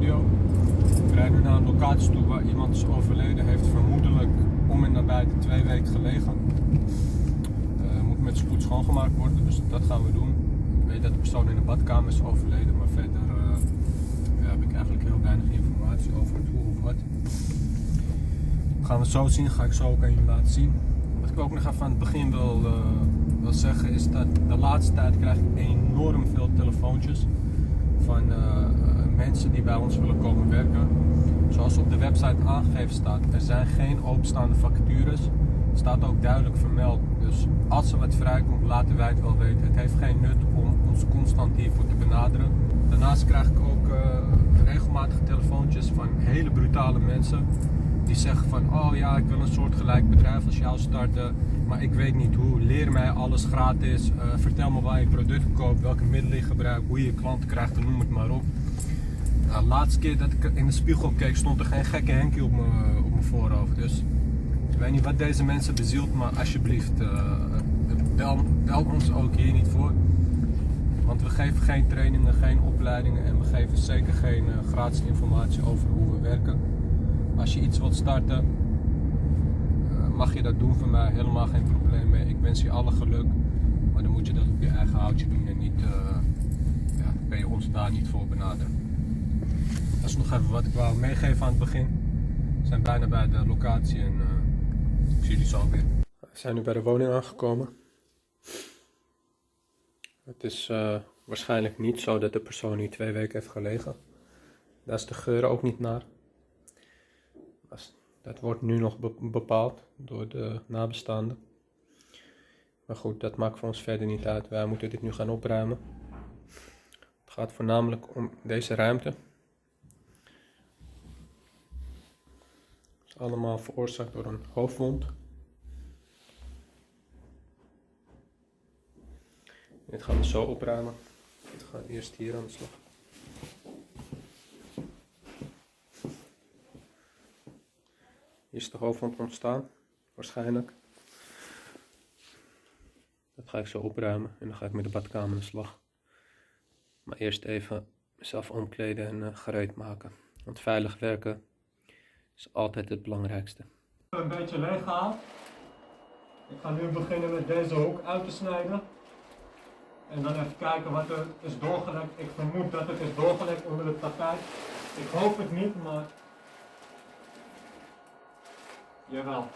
studio. Ik rijd nu naar een locatie toe waar iemand is overleden. Heeft vermoedelijk om en nabij de 2 weken gelegen. Moet met spoed schoongemaakt worden, dus dat gaan we doen. Ik weet dat de persoon in de badkamer is overleden, maar verder heb ik eigenlijk heel weinig informatie over het hoe of wat. Gaan we zo zien, ga ik zo ook aan jullie laten zien. Wat ik ook nog even aan het begin wil zeggen is dat de laatste tijd krijg ik enorm veel telefoontjes van mensen die bij ons willen komen werken. Zoals op de website aangegeven staat, er zijn geen openstaande vacatures. Er staat ook duidelijk vermeld, dus als er wat vrijkomt laten wij het wel weten. Het heeft geen nut om ons constant hiervoor te benaderen. Daarnaast krijg ik ook regelmatig telefoontjes van hele brutale mensen die zeggen van, oh ja, ik wil een soortgelijk bedrijf als jou starten, maar ik weet niet hoe, leer mij alles gratis, vertel me waar je producten koopt, welke middelen je gebruikt, hoe je klanten krijgt en noem het maar op. De laatste keer dat ik in de spiegel keek stond er geen gekke Henkie op mijn voorhoofd, dus ik weet niet wat deze mensen bezielt, maar alsjeblieft, bel ons ook hier niet voor. Want we geven geen trainingen, geen opleidingen en we geven zeker geen gratis informatie over hoe we werken. Als je iets wilt starten, mag je dat doen voor mij, helemaal geen probleem mee. Ik wens je alle geluk, maar dan moet je dat op je eigen houtje doen en niet, ben je ons daar niet voor benaderen. Dat is nog even wat ik wou meegeven aan het begin. We zijn bijna bij de locatie en ik zie jullie zo weer. We zijn nu bij de woning aangekomen. Het is waarschijnlijk niet zo dat de persoon hier 2 weken heeft gelegen. Daar is de geur ook niet naar. Dat wordt nu nog bepaald door de nabestaanden. Maar goed, dat maakt voor ons verder niet uit. Wij moeten dit nu gaan opruimen. Het gaat voornamelijk om deze ruimte. Het is allemaal veroorzaakt door een hoofdwond. Dit gaan we zo opruimen. We gaan eerst hier aan de slag. Hier is de hoofdwond ontstaan, waarschijnlijk. Dat ga ik zo opruimen en dan ga ik met de badkamer aan de slag. Maar eerst even mezelf omkleden en gereed maken. Want veilig werken is altijd het belangrijkste. Een beetje leeg gehaald. Ik ga nu beginnen met deze hoek uit te snijden. En dan even kijken wat er is doorgelekt. Ik vermoed dat het is doorgelekt onder het tapijt. Ik hoop het niet, maar jawel.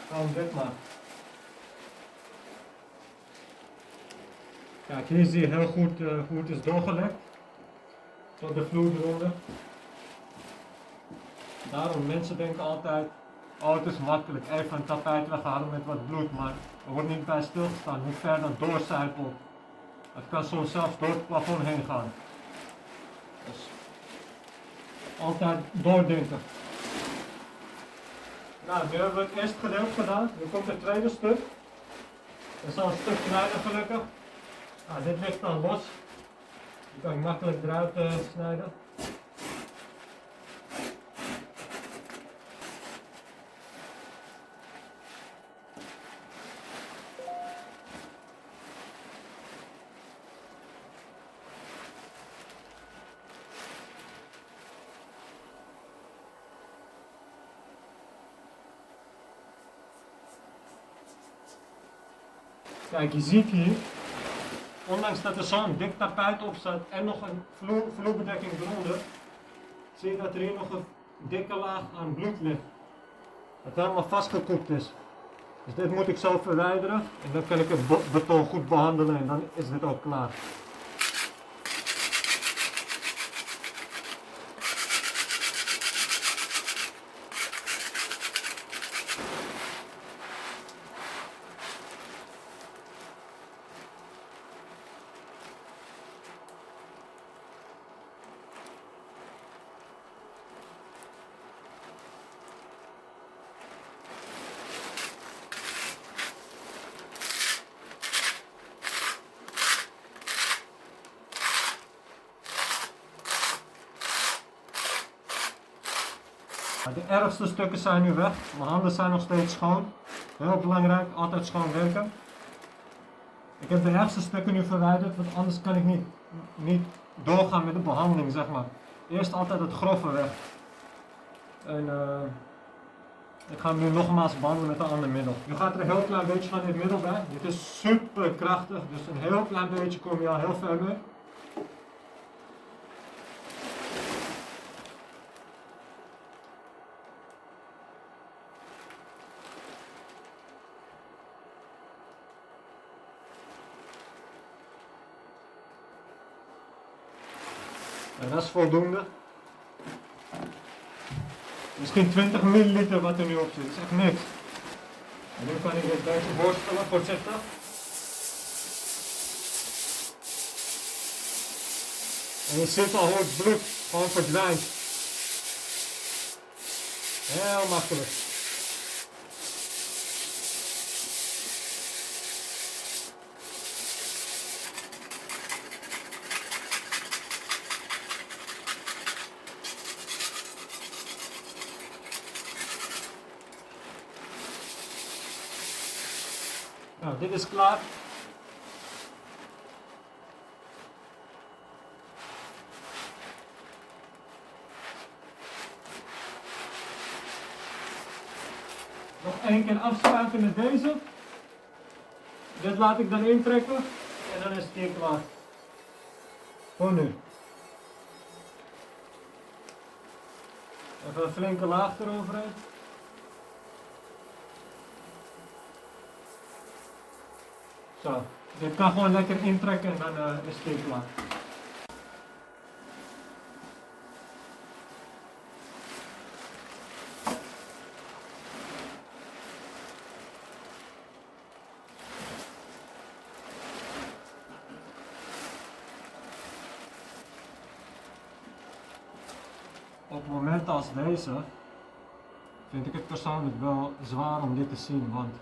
Gewoon dit maar. Kijk, hier zie je heel goed hoe het is doorgelekt. Tot de vloer eronder. Daarom, mensen denken altijd, oh het is makkelijk, even een tapijt weghalen met wat bloed, maar er wordt niet bij stilgestaan hoe ver dat doorcijpelt. Het kan soms zelfs door het plafond heen gaan. Dus altijd doordenken. Nou, nu hebben we het eerste gedeelte gedaan. Nu komt het tweede stuk. Dat is al een stuk kleiner gelukkig. Nou, dit ligt dan los. Die kan ik makkelijk eruit snijden. Kijk, je ziet hier, ondanks dat er zo'n dik tapijt op staat en nog een vloerbedekking eronder, zie je dat er hier nog een dikke laag aan bloed ligt. Dat helemaal vastgekoekt is. Dus dit moet ik zo verwijderen en dan kan ik het beton goed behandelen en dan is dit ook klaar. De ergste stukken zijn nu weg. Mijn handen zijn nog steeds schoon. Heel belangrijk, altijd schoon werken. Ik heb de ergste stukken nu verwijderd, want anders kan ik niet doorgaan met de behandeling, zeg maar. Eerst altijd het grove weg. En ik ga hem nu nogmaals behandelen met een ander middel. Nu gaat er een heel klein beetje van dit middel bij. Dit is super krachtig, dus een heel klein beetje kom je al heel ver mee. En dat is voldoende. Misschien 20 milliliter wat er nu op zit, dat is echt niks. En nu kan ik dit beetje voorstellen, voorzichtig. En je ziet al hoe het bloed gewoon verdwijnt. Heel makkelijk. Nou, dit is klaar. Nog één keer afspuiten met deze. Dit laat ik dan intrekken en dan is het hier klaar. Voor nu. Even een flinke laag eroverheen. Zo, dit kan gewoon lekker intrekken en dan is het hier klaar. Op momenten als deze vind ik het persoonlijk wel zwaar om dit te zien, want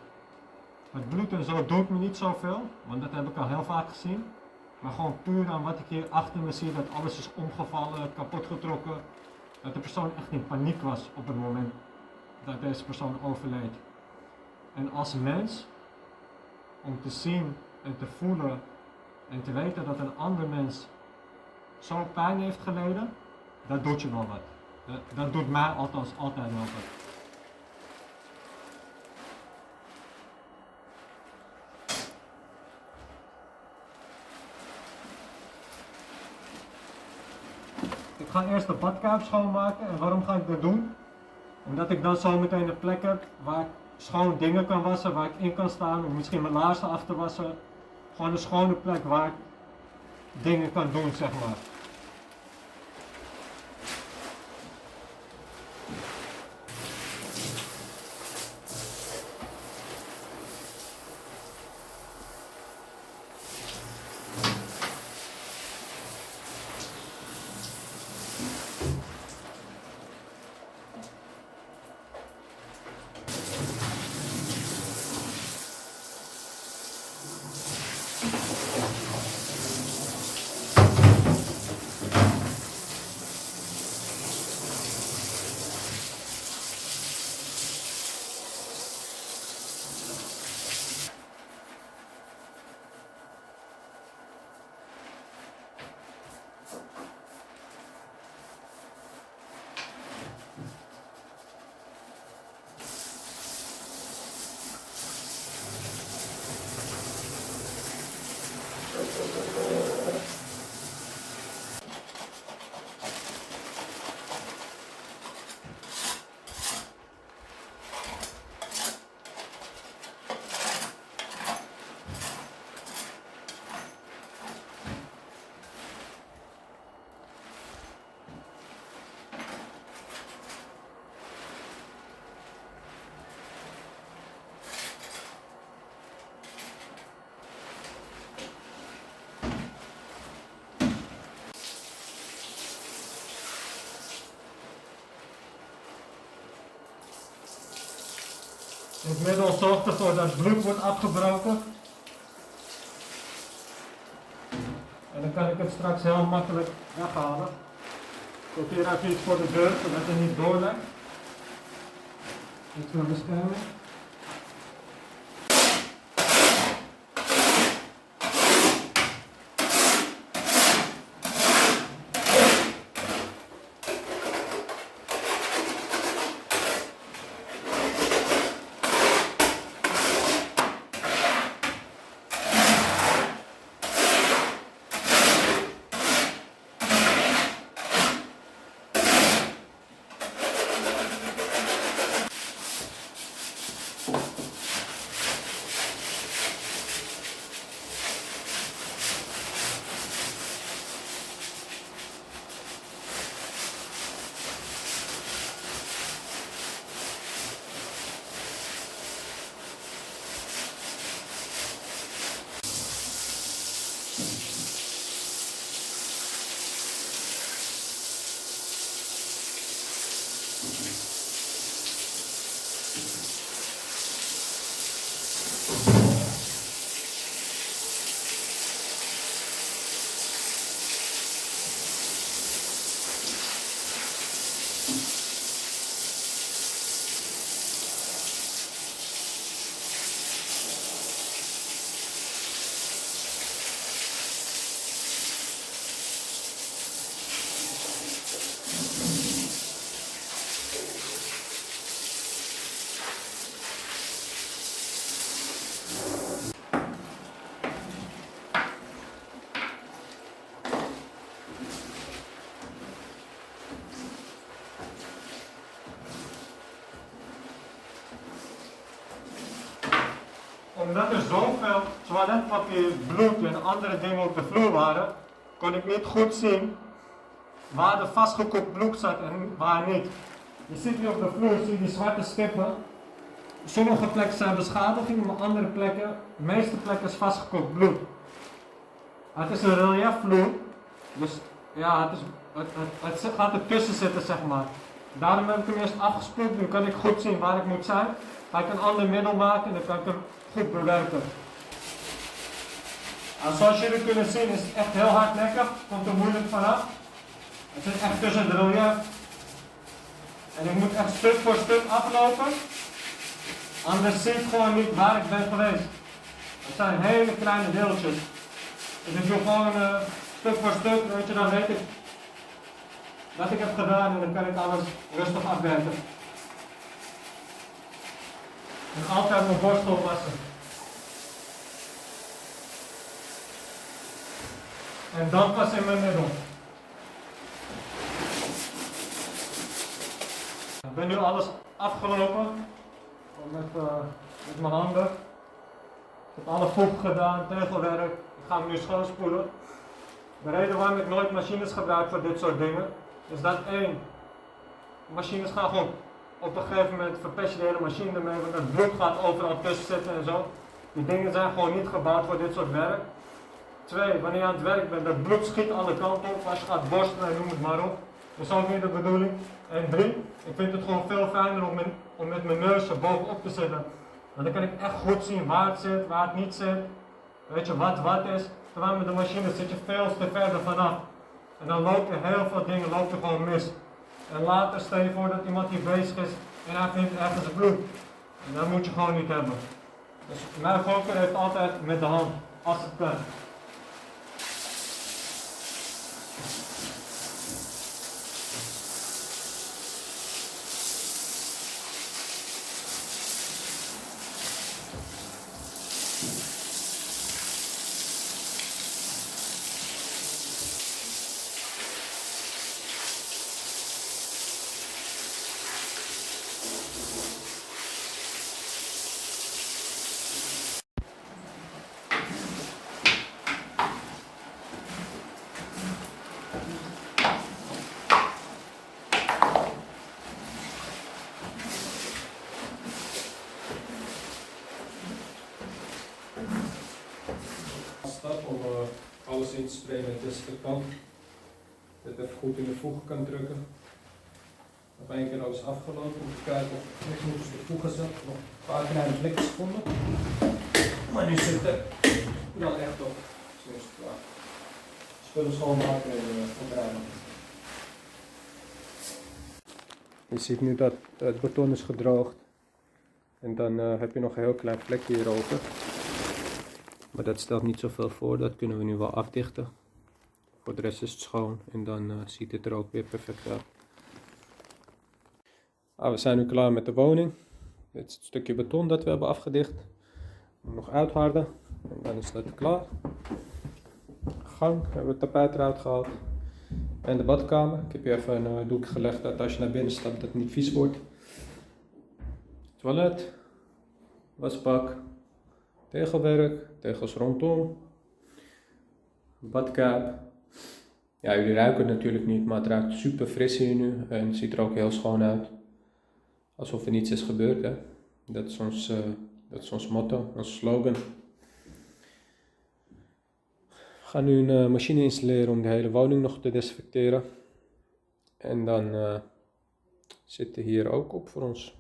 het bloed en zo doet me niet zoveel, want dat heb ik al heel vaak gezien. Maar gewoon puur aan wat ik hier achter me zie, dat alles is omgevallen, kapot getrokken. Dat de persoon echt in paniek was op het moment dat deze persoon overleed. En als mens, om te zien en te voelen en te weten dat een ander mens zo pijn heeft geleden, dat doet je wel wat. Dat doet mij althans altijd wel wat. Ik ga eerst de badkuip schoonmaken. En waarom ga ik dat doen? Omdat ik dan zo meteen een plek heb waar ik schoon dingen kan wassen, waar ik in kan staan, of misschien mijn laarzen af te wassen. Gewoon een schone plek waar ik dingen kan doen, zeg maar. Het middel zorgt ervoor dat het bloed wordt afgebroken. En dan kan ik het straks heel makkelijk weghalen. Ik kopieer even iets voor de deur, zodat het niet doorlekt. Extra bescherming. Omdat er zoveel toiletpapier, bloed en andere dingen op de vloer waren, kon ik niet goed zien waar de vastgekookt bloed zat en waar niet. Je ziet hier op de vloer, zie je die zwarte stippen. Sommige plekken zijn beschadiging, maar andere plekken, de meeste plekken is vastgekookt bloed. Het is een reliefvloer, dus ja, het gaat ertussen zitten, zeg maar. Daarom heb ik hem eerst afgespoeld, nu kan ik goed zien waar ik moet zijn. Ga ik een ander middel maken en dan kan ik hem goed bewerken. En zoals jullie kunnen zien is het echt heel hardnekkig, komt er moeilijk vanaf. Het zit echt tussen het relief. En ik moet echt stuk voor stuk aflopen. Anders zie ik gewoon niet waar ik ben geweest. Het zijn hele kleine deeltjes. Dus ik doe gewoon stuk voor stuk, weet je, dan weet ik wat ik heb gedaan en dan kan ik alles rustig afwerken. En altijd mijn borstel wassen. En dan pas in mijn middel. Ik ben nu alles afgelopen met mijn handen. Ik heb alle voeg gedaan, tegelwerk. Ik ga hem nu schoonspoelen. De reden waarom ik nooit machines gebruik voor dit soort dingen is dat één, machines gaan gewoon op een gegeven moment verpest je de hele machine ermee, want het bloed gaat overal tussen zitten en zo. Die dingen zijn gewoon niet gebouwd voor dit soort werk. Twee, wanneer je aan het werk bent, dat bloed schiet alle kanten op als je gaat borstelen en noem het maar op. Dat is ook niet de bedoeling. En drie, ik vind het gewoon veel fijner om met mijn neus er bovenop te zitten. Want dan kan ik echt goed zien waar het zit, waar het niet zit. Weet je wat is. Terwijl met de machine zit je veel te verder vanaf. En dan lopen heel veel dingen gewoon mis. En later stel je voor dat iemand hier bezig is en hij vindt ergens bloed. En dat moet je gewoon niet hebben. Dus mijn voorkeur heeft altijd met de hand, als het kan. Om alles in te sprayen met desinfectant. Dit even goed in de voegen kan drukken. Nog één keer alles afgelopen om te kijken of niks moet tussen de voegen zat. Nog een paar kleine blikjes gevonden. Maar nu zit het dan echt op. Zo is het klaar. Spullen schoonmaken en opruimen. Je ziet nu dat het beton is gedroogd. En dan heb je nog een heel klein vlekje hierover. Maar dat stelt niet zoveel voor, dat kunnen we nu wel afdichten. Voor de rest is het schoon en dan ziet het er ook weer perfect uit. We zijn nu klaar met de woning. Dit is het stukje beton dat we hebben afgedicht. Nog uitharden en dan is dat klaar. Gang hebben we het tapijt eruit gehaald. En de badkamer. Ik heb hier even een doek gelegd dat als je naar binnen stapt dat het niet vies wordt. Toilet, wasbak, tegelwerk, tegels rondom, badkuip. Ja, jullie ruiken het natuurlijk niet, maar het ruikt super fris hier nu en het ziet er ook heel schoon uit. Alsof er niets is gebeurd, hè. Dat is ons motto, ons slogan. We gaan nu een machine installeren om de hele woning nog te desinfecteren. En dan zit er hier ook op voor ons.